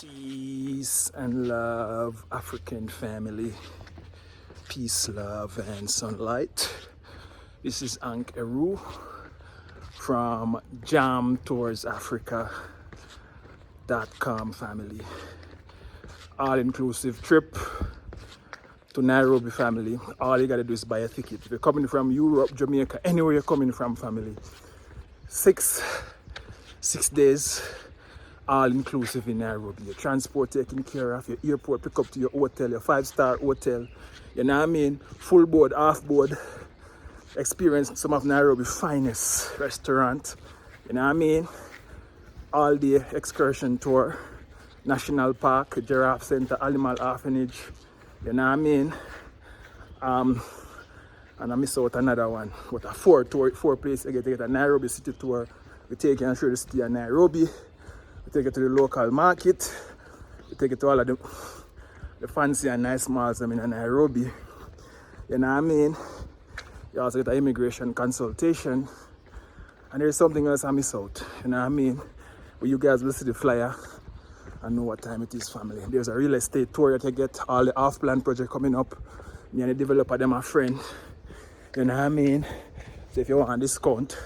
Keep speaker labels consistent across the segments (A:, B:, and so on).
A: Peace and love, African family. Peace, love, and sunlight. This is Ankh Eru from jamtoursafrica.com family. All-inclusive trip to Nairobi family. All you gotta do is buy a ticket. If you're coming from Europe, Jamaica, anywhere you're coming from family. 6 days. All inclusive in Nairobi. Your transport taken care of, your airport pick up to your hotel, your 5-star hotel. You know what I mean? Full board, half board. Experience some of Nairobi's finest restaurant. You know what I mean? All day excursion tour. National Park, Giraffe Center, Animal Orphanage. You know what I mean? And I miss out another one. But a four places. I get a Nairobi city tour. We take you and show the city of Nairobi. We take it to the local market. We take it to all of the fancy and nice malls in Nairobi. You know what I mean? You also get an immigration consultation. And there's something else I miss out. You know what I mean? But you guys will see the flyer and know what time it is, family. There's a real estate tour that you get. All the off-plan project coming up. Me and the developer, them a friend. You know what I mean? So if you want a discount,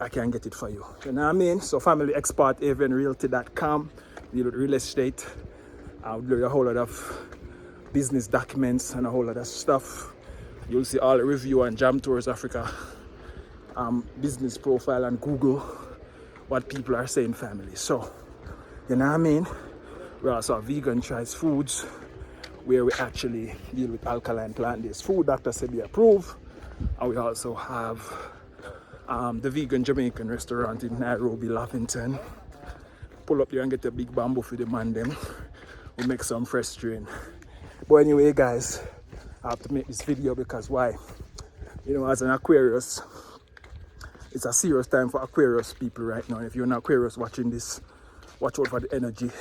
A: I can get it for you. You know what I mean? So family expert, avenrealty.com. Deal with real estate. I'll do a whole lot of business documents and a whole lot of stuff. You'll see all the review on Jam Tours Africa business profile on Google, what people are saying, family. So, you know what I mean? We also have vegan choice foods where we actually deal with alkaline plant-based food, Dr. Sebi approved. And we also have the vegan Jamaican restaurant in Nairobi, Lavington. Pull up here and get a big bamboo for the man them. We make some fresh strain. But anyway, guys, I have to make this video because why? You know, as an Aquarius, it's a serious time for Aquarius people right now. If you're an Aquarius watching this, watch out for the energy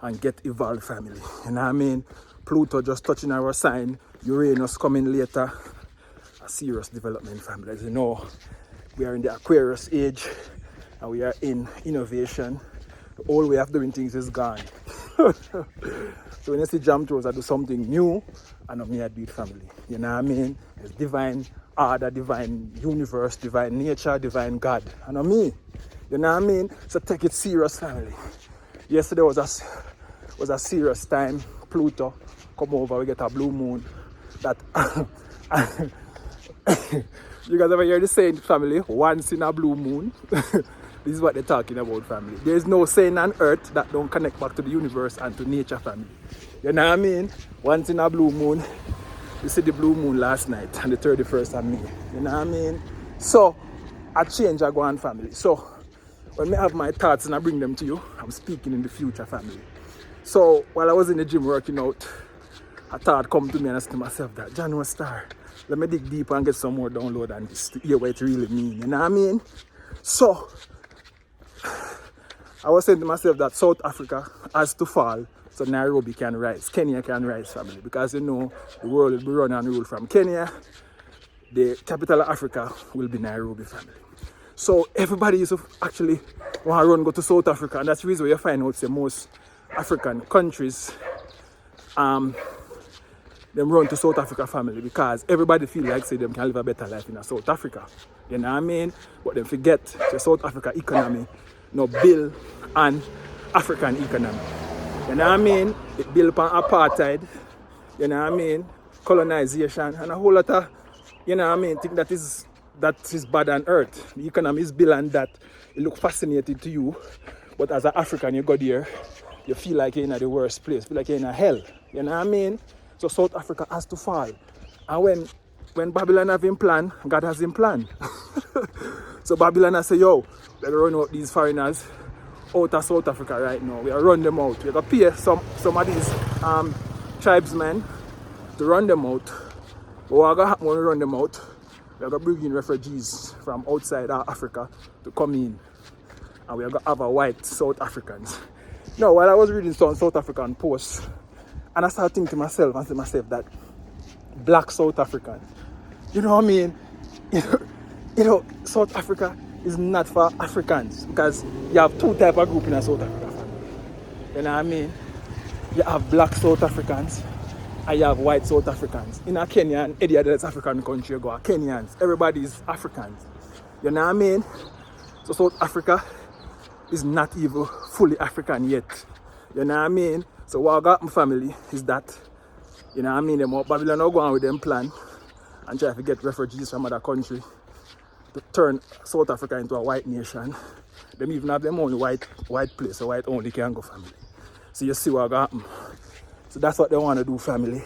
A: and get evolved, family. You know what I mean? Pluto just touching our sign, Uranus coming later. A serious development, family. As you know, we are in the Aquarius age and we are in innovation. The old way of doing things is gone. So when you see Jam Tours, I do something new and I'm here to do it, family. You know what I mean? It's divine order, divine universe, divine nature, divine God. And I'm me. You know what I mean? So take it serious, family. Yesterday was a serious time. Pluto come over, we get a blue moon. That you guys ever hear the saying, family? Once in a blue moon. This is what they're talking about, family. There's no saying on earth that don't connect back to the universe and to nature, family. You know what I mean? Once in a blue moon. You see the blue moon last night on the 31st of May. You know what I mean? So, a change I go on, family. So, when I have my thoughts and I bring them to you, I'm speaking in the future, family. So, while I was in the gym working out, a thought come to me and I said to myself that, John was star. Let me dig deeper and get some more download on this to hear what it really means. You know what I mean? So, I was saying to myself that South Africa has to fall so Nairobi can rise, Kenya can rise, family. Because you know, the world will be run and ruled from Kenya. The capital of Africa will be Nairobi, family. So everybody used to actually want to run, go to South Africa. And that's the reason why you find out that most African countries, them run to South Africa, family, because everybody feel like say them can live a better life in South Africa. You know what I mean? But they forget the South Africa economy no build on African economy. You know what I mean? It built upon apartheid, you know what I mean? Colonization and a whole lot of, you know what I mean, think that is bad on earth. The economy is built on that. It look fascinating to you, but as an African you go there, you feel like you're in the worst place, feel like you're in a hell. You know what I mean? So South Africa has to fall. And when Babylon have him plan, God has him plan. So Babylon has say, yo, we're going to run out these foreigners out of South Africa right now. We are run them out. We're going to pay some of these tribesmen to run them out. But what going to happen when we run them out? We're going to bring in refugees from outside Africa to come in. And we're going to have a white South Africans. Now, while I was reading some South African posts, and I started thinking to myself that black South Africans, you know what I mean? You know, South Africa is not for Africans because you have two types of group in South Africa. You know what I mean? You have black South Africans and you have white South Africans. In a Kenya and any other African country you go, Kenyans, everybody is Africans. You know what I mean? So South Africa is not even fully African yet. You know what I mean? So what I got my family is that, you know what I mean, them Babylon are going with them plan and try to get refugees from other country to turn South Africa into a white nation. Them even have them only white place, so white only can go family. So you see what got happen. So that's what they want to do, family.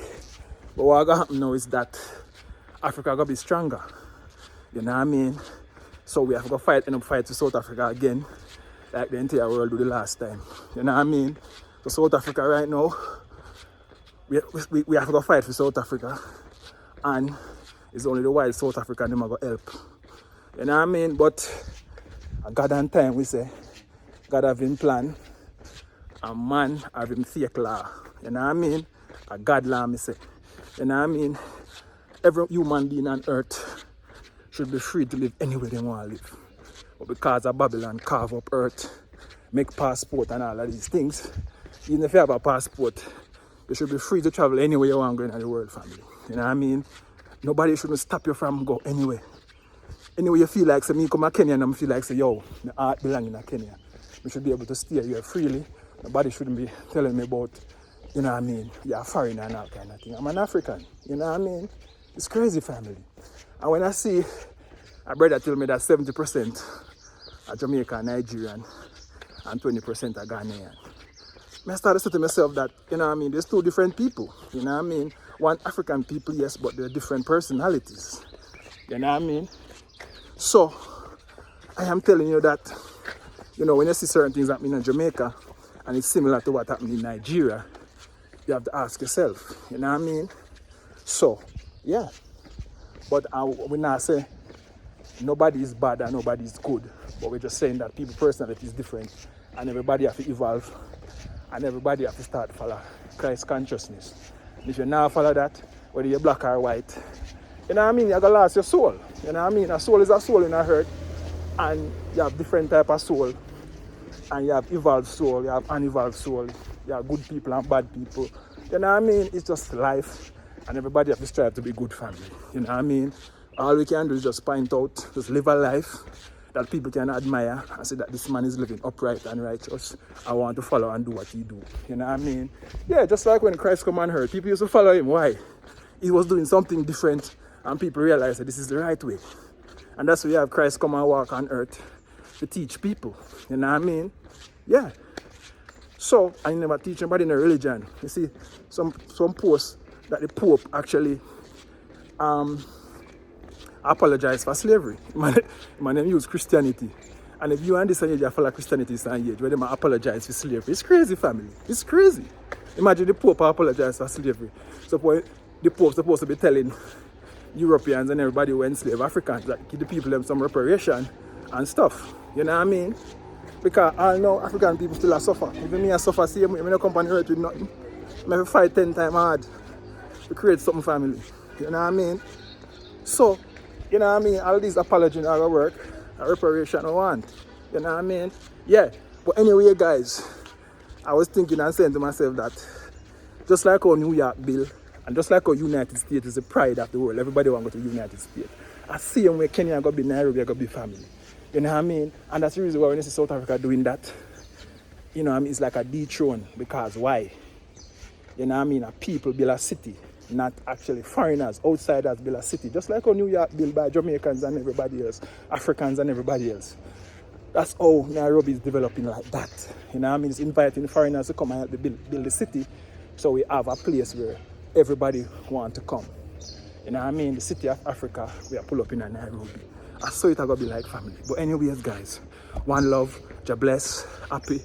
A: But what got happen now is that Africa got to be stronger. You know what I mean? So we have to fight to South Africa again, like the entire world did the last time. You know what I mean? So South Africa right now, we have to fight for South Africa, and it's only the white South Africa them are going to help. You know what I mean? But God and time, we say, God have him plan, and man have him fake law. You know what I mean? A God law, me say. You know what I mean? Every human being on earth should be free to live anywhere they want to live. But because of Babylon carve up earth, make passport and all of these things, even if you have a passport, you should be free to travel anywhere you want to go in the world, family. You know what I mean? Nobody shouldn't stop you from go anywhere. Anyway you feel like, say, me come to Kenya and I feel like, say, yo, my heart belong in Kenya. You should be able to stay here freely. Nobody shouldn't be telling me about, you know what I mean, you're a foreigner and all kind of thing. I'm an African, you know what I mean? It's crazy, family. And when I see a brother tell me that 70% are Jamaican, Nigerian, and 20% are Ghanaian, I started to say to myself that, you know what I mean, there's two different people, you know what I mean? One African people, yes, but they're different personalities, you know what I mean? So, I am telling you that, you know, when you see certain things happening in Jamaica, and it's similar to what happened in Nigeria, you have to ask yourself, you know what I mean? So, yeah. But we not say nobody is bad and nobody is good. But we're just saying that people's personality is different and everybody have to evolve and everybody have to start follow Christ consciousness. And if you now follow that, whether you're black or white, you know what I mean, you're going to lose your soul. You know what I mean? A soul is a soul in a hurt, and you have different type of soul. And you have evolved soul, you have unevolved soul, you have good people and bad people. You know what I mean? It's just life, and everybody have to strive to be good family. You know what I mean? All we can do is just point out, just live a life that people can admire and say that this man is living upright and righteous. I want to follow and do what he do. You know what I mean? Yeah, just like when Christ come on earth, people used to follow him. Why? He was doing something different, and people realized that this is the right way. And that's why you have Christ come and walk on earth to teach people. You know what I mean? Yeah. So, I never teach anybody in a religion. You see, some posts that the Pope actually apologized for slavery. Man, use Christianity. And if you understand you follow Christianity, it's an age where they apologize for slavery. It's crazy, family. It's crazy. Imagine the Pope apologized for slavery. So the Pope's supposed to be telling Europeans and everybody who enslaved Africans that give the people them some reparation and stuff. You know what I mean? Because I know African people still suffer. Even me I suffer same way. I don't come on earth with nothing. I have to fight 10 times hard to create something family. You know what I mean? So, you know what I mean? All these apologies are going to work. A reparation I want. You know what I mean? Yeah. But anyway, guys, I was thinking and saying to myself that just like our New York bill and just like our United States is the pride of the world, everybody want to go to the United States. I see them where Kenya going to be Nairobi, going to be family. You know what I mean? And that's the reason why when you see South Africa doing that, you know what I mean, it's like a dethrone. Because why? You know what I mean? A people build a city, not actually foreigners, outsiders build a city. Just like how New York built by Jamaicans and everybody else, Africans and everybody else. That's how Nairobi is developing like that. You know what I mean? It's inviting foreigners to come and help build the city. So we have a place where everybody want to come. You know what I mean? The city of Africa, we are pull up in a Nairobi. I saw it going to be like family. But anyways, guys, one love, Jah bless, happy.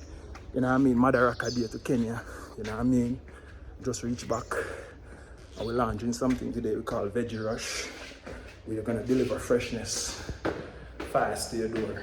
A: You know what I mean? Madaraka Day to Kenya. You know what I mean? Just reach back. And we're launching something today we call Veggie Rush. We're going to deliver freshness fast to your door.